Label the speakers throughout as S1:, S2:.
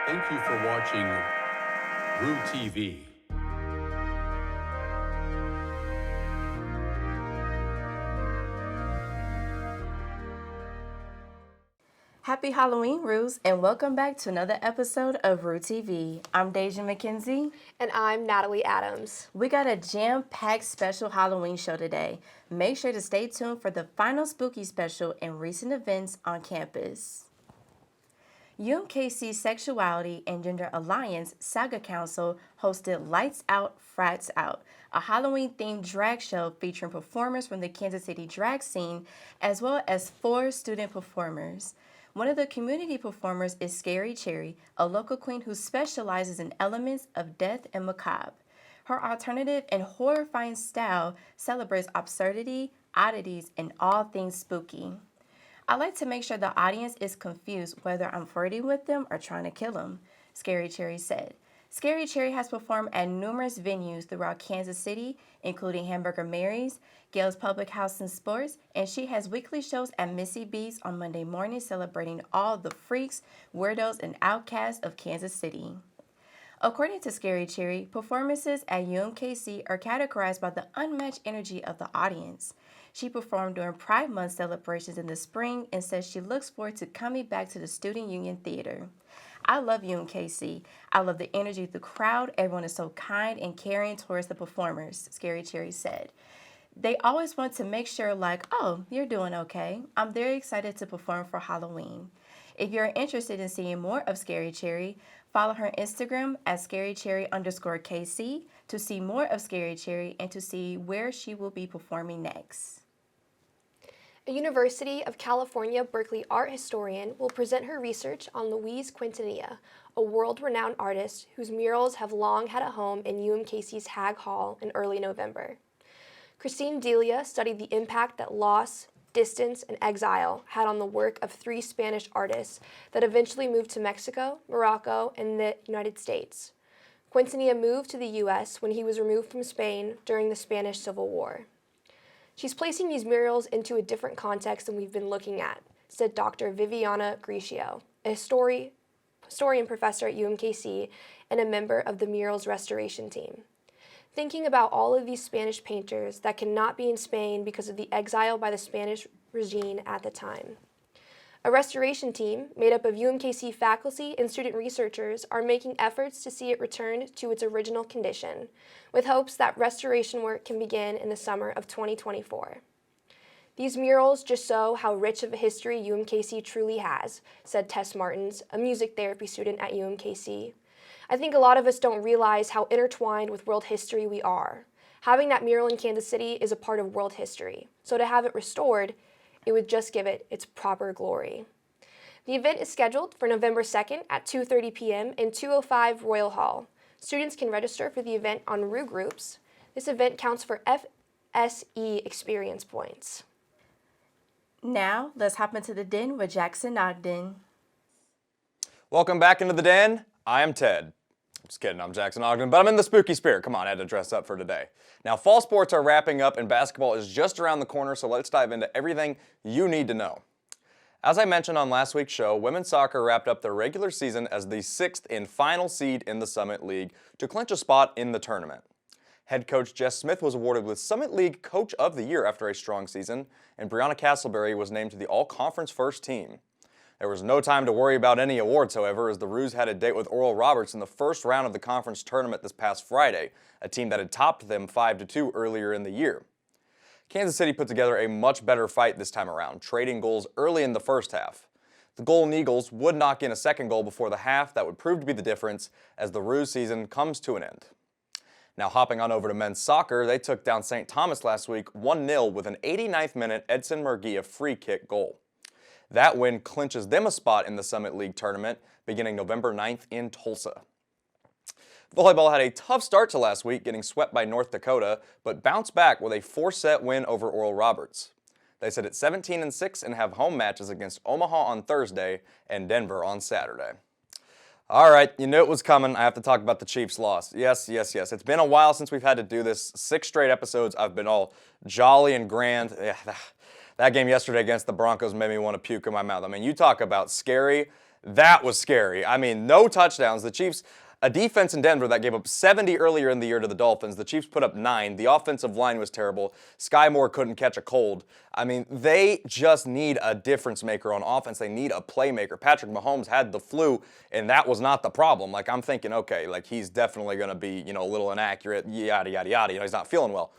S1: Thank you for watching RooTV.
S2: Happy Halloween, Roos, and welcome back to another episode of RooTV. I'm Deja McKenzie.
S3: And I'm Natalie Adams.
S2: We got a jam-packed special Halloween show today. Make sure to stay tuned for the final spooky special and recent events on campus. UMKC Sexuality and Gender Alliance Saga Council hosted Lights Out, Frats Out, a Halloween-themed drag show featuring performers from the Kansas City drag scene, as well as 4 student performers. One of the community performers is Scary Cherry, a local queen who specializes in elements of death and macabre. Her alternative and horrifying style celebrates absurdity, oddities, and all things spooky. I like to make sure the audience is confused whether I'm flirting with them or trying to kill them, Scary Cherry said. Scary Cherry has performed at numerous venues throughout Kansas City, including Hamburger Mary's, Gale's Public House and Sports, and she has weekly shows at Missy B's on Monday mornings celebrating all the freaks, weirdos, and outcasts of Kansas City. According to Scary Cherry, performances at UMKC are categorized by the unmatched energy of the audience. She performed during Pride Month celebrations in the spring and says she looks forward to coming back to the Student Union Theater. I love UMKC. I love the energy of the crowd. Everyone is so kind and caring towards the performers, Scary Cherry said. They always want to make sure oh, you're doing okay. I'm very excited to perform for Halloween. If you're interested in seeing more of Scary Cherry, follow her Instagram at scarycherry_KC to see more of Scary Cherry and to see where she will be performing next.
S3: A University of California Berkeley art historian will present her research on Louise Quintanilla, a world-renowned artist whose murals have long had a home in UMKC's Hag Hall in early November. Christine Delia studied the impact that loss, distance, and exile had on the work of 3 Spanish artists that eventually moved to Mexico, Morocco, and the United States. Quintanilla moved to the U.S. when he was removed from Spain during the Spanish Civil War. She's placing these murals into a different context than we've been looking at, said Dr. Viviana Grigio, a historian professor at UMKC and a member of the murals restoration team. Thinking about all of these Spanish painters that cannot be in Spain because of the exile by the Spanish regime at the time. A restoration team, made up of UMKC faculty and student researchers, are making efforts to see it return to its original condition, with hopes that restoration work can begin in the summer of 2024. These murals just show how rich of a history UMKC truly has, said Tess Martins, a music therapy student at UMKC. I think a lot of us don't realize how intertwined with world history we are. Having that mural in Kansas City is a part of world history, so to have it restored, it would just give it its proper glory. The event is scheduled for November 2nd at 2:30 p.m. in 205 Royal Hall. Students can register for the event on Roo Groups. This event counts for FSE experience points.
S2: Now, let's hop into the den with Jackson Ogden.
S4: Welcome back into the den. I am Ted. Just kidding, I'm Jackson Ogden, but I'm in the spooky spirit. Come on, I had to dress up for today. Now, fall sports are wrapping up and basketball is just around the corner, so let's dive into everything you need to know. As I mentioned on last week's show, women's soccer wrapped up their regular season as the 6th and final seed in the Summit League to clinch a spot in the tournament. Head coach Jess Smith was awarded with Summit League Coach of the Year after a strong season, and Brianna Castleberry was named to the All-Conference First Team. There was no time to worry about any awards, however, as the Roos had a date with Oral Roberts in the first round of the conference tournament this past Friday, a team that had topped them 5-2 earlier in the year. Kansas City put together a much better fight this time around, trading goals early in the first half. The Golden Eagles would knock in a second goal before the half that would prove to be the difference as the Roos season comes to an end. Now hopping on over to men's soccer, they took down St. Thomas last week 1-0 with an 89th minute Edson Murguia free kick goal. That win clinches them a spot in the Summit League tournament beginning November 9th in Tulsa. Volleyball had a tough start to last week, getting swept by North Dakota, but bounced back with a 4-set win over Oral Roberts. They sit at 17-6 and have home matches against Omaha on Thursday and Denver on Saturday. All right, you knew it was coming. I have to talk about the Chiefs' loss. Yes. It's been a while since we've had to do this. 6 straight episodes. I've been all jolly and grand. Yeah, that game yesterday against the Broncos made me want to puke in my mouth. I mean, you talk about scary. That was scary. I mean, no touchdowns. The Chiefs, a defense in Denver that gave up 70 earlier in the year to the Dolphins. The Chiefs put up 9. The offensive line was terrible. Sky Moore couldn't catch a cold. I mean, they just need a difference maker on offense. They need a playmaker. Patrick Mahomes had the flu, and that was not the problem. Like, I'm thinking, okay, like, he's definitely going to be, a little inaccurate, yada, yada, yada. He's not feeling well.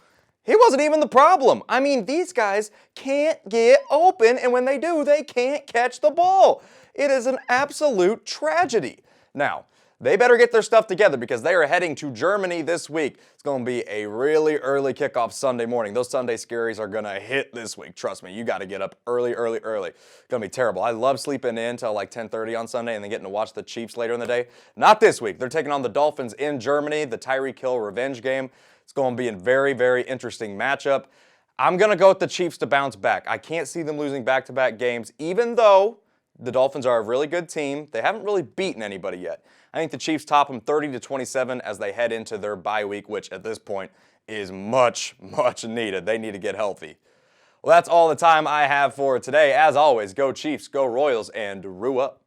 S4: He wasn't even the problem. I mean, these guys can't get open, and when they do, they can't catch the ball. It is an absolute tragedy. Now, they better get their stuff together because they are heading to Germany this week. It's going to be a really early kickoff Sunday morning. Those Sunday scaries are going to hit this week. Trust me, you got to get up early. It's going to be terrible. I love sleeping in till like 10:30 on Sunday and then getting to watch the Chiefs later in the day. Not this week. They're taking on the Dolphins in Germany, the Tyreek Hill revenge game. It's going to be a very, very interesting matchup. I'm going to go with the Chiefs to bounce back. I can't see them losing back-to-back games, even though the Dolphins are a really good team. They haven't really beaten anybody yet. I think the Chiefs top them 30-27 as they head into their bye week, which at this point is much, much needed. They need to get healthy. Well, that's all the time I have for today. As always, go Chiefs, go Royals, and Roo up.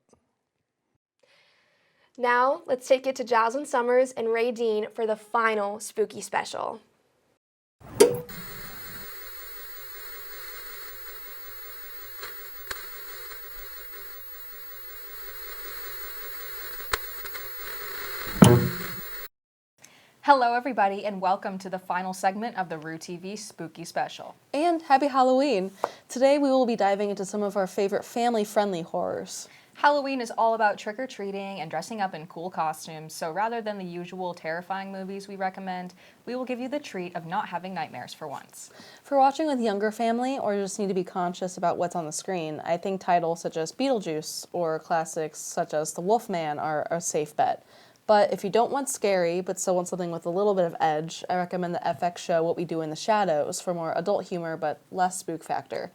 S3: Now, let's take it to Jazlyn Summers and Ray Dean for the final spooky special.
S5: Hello everybody and welcome to the final segment of the RooTV Spooky Special.
S6: And happy Halloween! Today we will be diving into some of our favorite family-friendly horrors.
S5: Halloween is all about trick-or-treating and dressing up in cool costumes, so rather than the usual terrifying movies we recommend, we will give you the treat of not having nightmares for once.
S6: For watching with younger family or just need to be conscious about what's on the screen, I think titles such as Beetlejuice or classics such as The Wolfman are a safe bet. But if you don't want scary, but still want something with a little bit of edge, I recommend the FX show What We Do in the Shadows for more adult humor but less spook factor.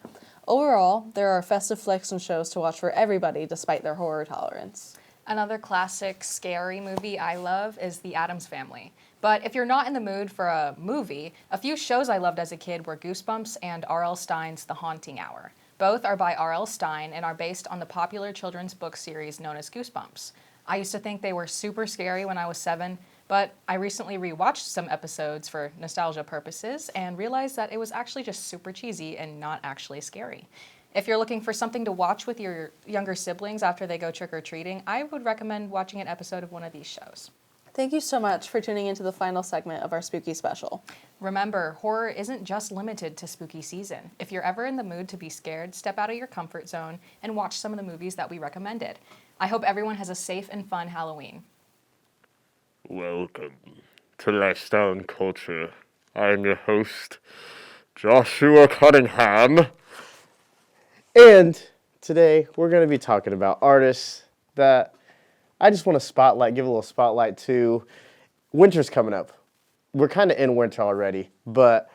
S6: Overall, there are festive flicks and shows to watch for everybody despite their horror tolerance.
S5: Another classic scary movie I love is The Addams Family. But if you're not in the mood for a movie, a few shows I loved as a kid were Goosebumps and R.L. Stine's The Haunting Hour. Both are by R.L. Stine and are based on the popular children's book series known as Goosebumps. I used to think they were super scary when I was 7, but I recently rewatched some episodes for nostalgia purposes and realized that it was actually just super cheesy and not actually scary. If you're looking for something to watch with your younger siblings after they go trick-or-treating, I would recommend watching an episode of one of these shows.
S6: Thank you so much for tuning into the final segment of our spooky special.
S5: Remember, horror isn't just limited to spooky season. If you're ever in the mood to be scared, step out of your comfort zone and watch some of the movies that we recommended. I hope everyone has a safe and fun Halloween.
S7: Welcome to Lifestyle and Culture. I am your host, Joshua Cunningham.
S8: And today we're going to be talking about artists that I just want to give a little spotlight to. Winter's coming up. We're kind of in winter already, but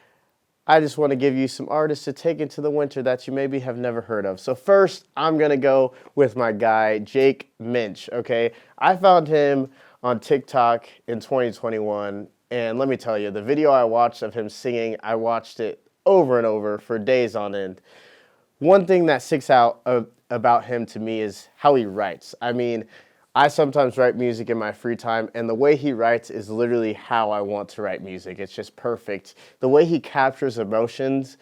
S8: I just want to give you some artists to take into the winter that you maybe have never heard of. So first, I'm going to go with my guy, Jake Minch, okay? I found him on TikTok in 2021, and let me tell you, the video I watched of him singing, I watched it over and over for days on end. One thing that sticks out about him to me is how he writes. I mean, I sometimes write music in my free time, and the way he writes is literally how I want to write music. It's just perfect. The way he captures emotions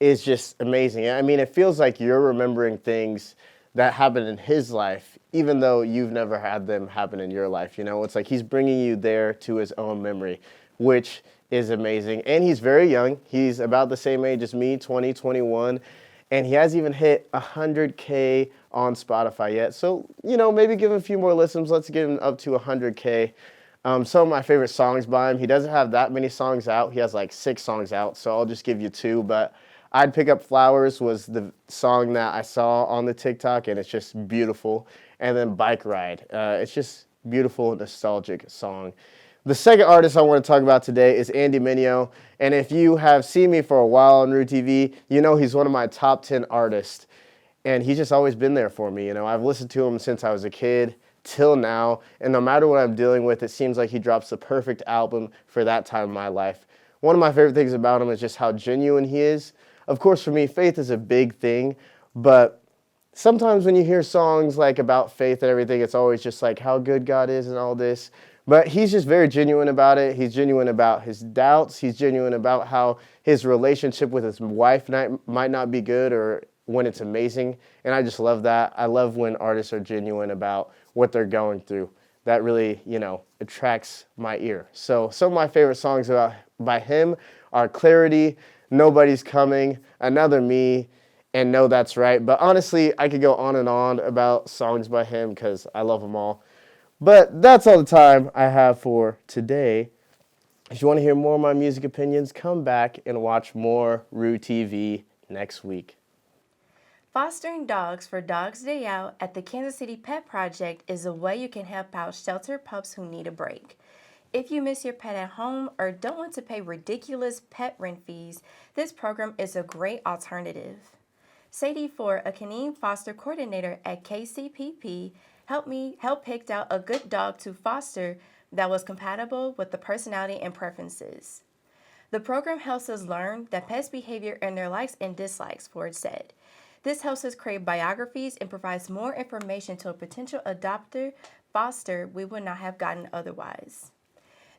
S8: is just amazing. I mean, it feels like you're remembering things that happened in his life, even though you've never had them happen in your life. You know, it's like he's bringing you there to his own memory, which is amazing. And he's very young. He's about the same age as me, 20, 21. And he hasn't even hit 100K on Spotify yet. So, you know, maybe give him a few more listens. Let's get him up to 100K. Some of my favorite songs by him. He doesn't have that many songs out. He has like 6 songs out, so I'll just give you 2. But I'd Pick Up Flowers was the song that I saw on the TikTok, and it's just beautiful. And then Bike Ride. It's just beautiful, nostalgic song. The second artist I want to talk about today is Andy Mineo. And if you have seen me for a while on RooTV, you know he's one of my top 10 artists. And he's just always been there for me. You know, I've listened to him since I was a kid till now. And no matter what I'm dealing with, it seems like he drops the perfect album for that time in my life. One of my favorite things about him is just how genuine he is. Of course, for me, faith is a big thing. But sometimes when you hear songs like about faith and everything, it's always just like how good God is and all this. But he's just very genuine about it. He's genuine about his doubts. He's genuine about how his relationship with his wife might not be good or when it's amazing. And I just love that. I love when artists are genuine about what they're going through. That really, attracts my ear. So some of my favorite songs by him are Clarity, Nobody's Coming, Another Me, and No That's Right. But honestly, I could go on and on about songs by him because I love them all. But that's all the time I have for today. If you want to hear more of my music opinions, come back and watch more RooTV next week.
S2: Fostering dogs for Dogs Day Out at the Kansas City Pet Project is a way you can help out sheltered pups who need a break. If you miss your pet at home or don't want to pay ridiculous pet rent fees, this program is a great alternative. Sadie Ford, a canine foster coordinator at KCPP, helped picked out a good dog to foster that was compatible with the personality and preferences. The program helps us learn that pets' behavior and their likes and dislikes, Ford said. This helps us create biographies and provides more information to a potential adopter, foster we would not have gotten otherwise.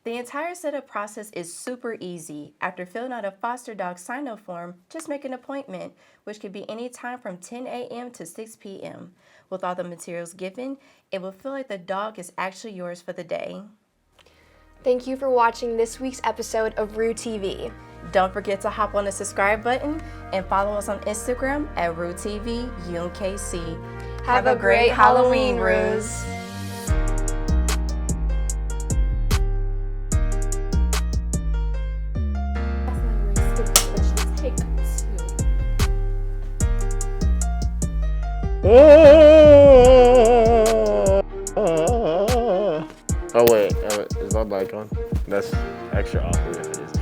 S2: The entire setup process is super easy. After filling out a foster dog sign-up form, just make an appointment, which could be any time from 10 a.m. to 6 p.m. With all the materials given, it will feel like the dog is actually yours for the day.
S3: Thank you for watching this week's episode of RooTV.
S2: Don't forget to hop on the subscribe button and follow us on Instagram at RooTV UMKC.
S3: Have a great Halloween, Roos.
S8: Oh wait, is my mic on? That's extra awkward if it is.